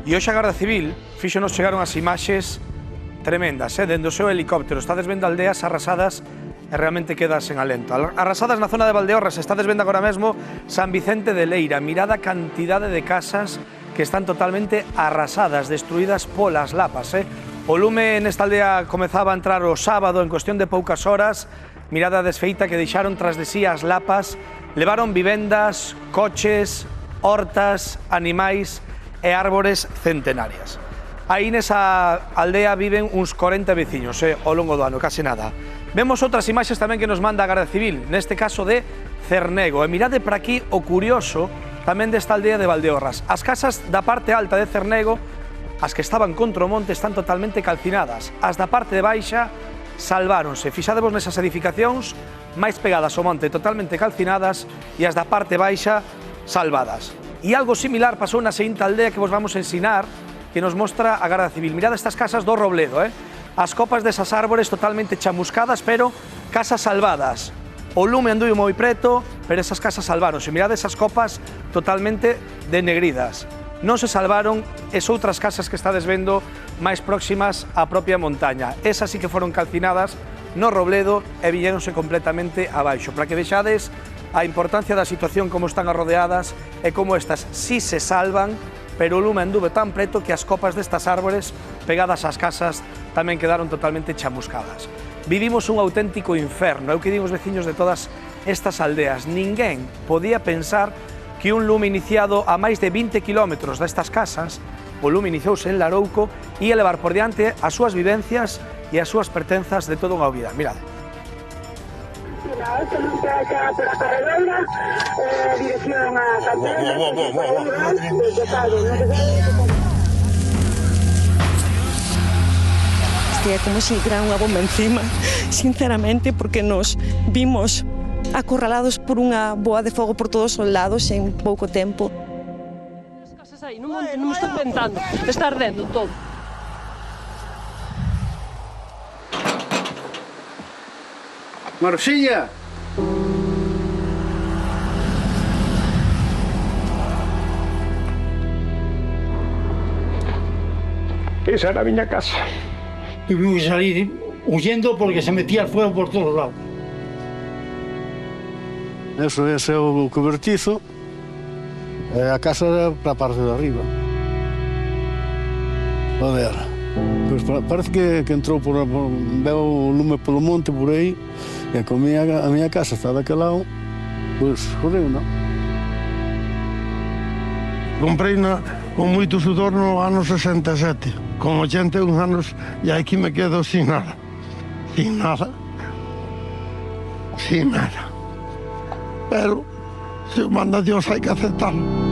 E hoxe a Garda Civil fíxonos chegar unhas imaxes tremendas, dende o seu helicóptero. Estades vendo aldeas arrasadas e realmente quedas en alento. Arrasadas na zona de Valdeorras, estades vendo agora mesmo San Vicente de Leira. Mirad a cantidade de casas que están totalmente arrasadas, destruídas polas lapas. O lume nesta aldea comezaba a entrar o sábado en cuestión de poucas horas. Mirad a desfeita que deixaron tras de sí as lapas. Levaron vivendas, coches, hortas, animais e árbores centenarias. Aí nesa aldea viven uns 40 veciños ao longo do ano, case nada. Vemos outras imaxes tamén que nos manda a Garda Civil, neste caso de Cernego. E mirade para aquí o curioso tamén desta aldea de Valdeorras. As casas da parte alta de Cernego, as que estaban contra o monte, están totalmente calcinadas. As da parte de baixa salváronse. Fixadevos nesas edificacións máis pegadas ao monte, totalmente calcinadas, e as da parte baixa salvadas. E algo similar pasou na seguinte aldea que vos vamos a ensinar, que nos mostra a Garda Civil. Mirad estas casas do Robledo, as copas desas árbores totalmente chamuscadas, pero casas salvadas. O lume anduvo moi preto, pero esas casas salvaronse. Mirad esas copas totalmente denegridas. Non se salvaron as outras casas que estades vendo máis próximas á propia montaña. Esas sí que foron calcinadas no Robledo e viñéronse completamente abaixo. Para que vexades a importancia da situación, como están arrodeadas e como estas sí se salvan, pero o lume anduve tan preto que as copas destas árbores pegadas ás casas tamén quedaron totalmente chamuscadas. Vivimos un auténtico inferno, eu que digo os veciños de todas estas aldeas. Ninguén podía pensar que un lume iniciado a máis de 20 kilómetros destas casas, o lume iniciouse en Larouco, ia levar por diante as súas vivencias e as súas pertenzas de toda unha vida. Mirad. É como se tiran unha bomba encima, sinceramente, porque nos vimos acorralados por unha boa de fogo por todos os lados en pouco tempo. As casas aí, non me estou inventando, está ardendo todo. Marxilla! Esa era a miña casa. Tuvimos que salir huyendo porque se metía el fuego por todos lados. Ese é o cobertizo, e a casa era para a parte de arriba. A ver, pois parece que entrou veo o lume polo monte por aí, e como a miña casa está daquele lado, pois jodeu, non? Comprei-na con moito sudor no ano 67. Con 81 anos e aquí me quedo sin nada. Sin nada. Sin nada. Pero se o manda Dios hai que aceptarlo.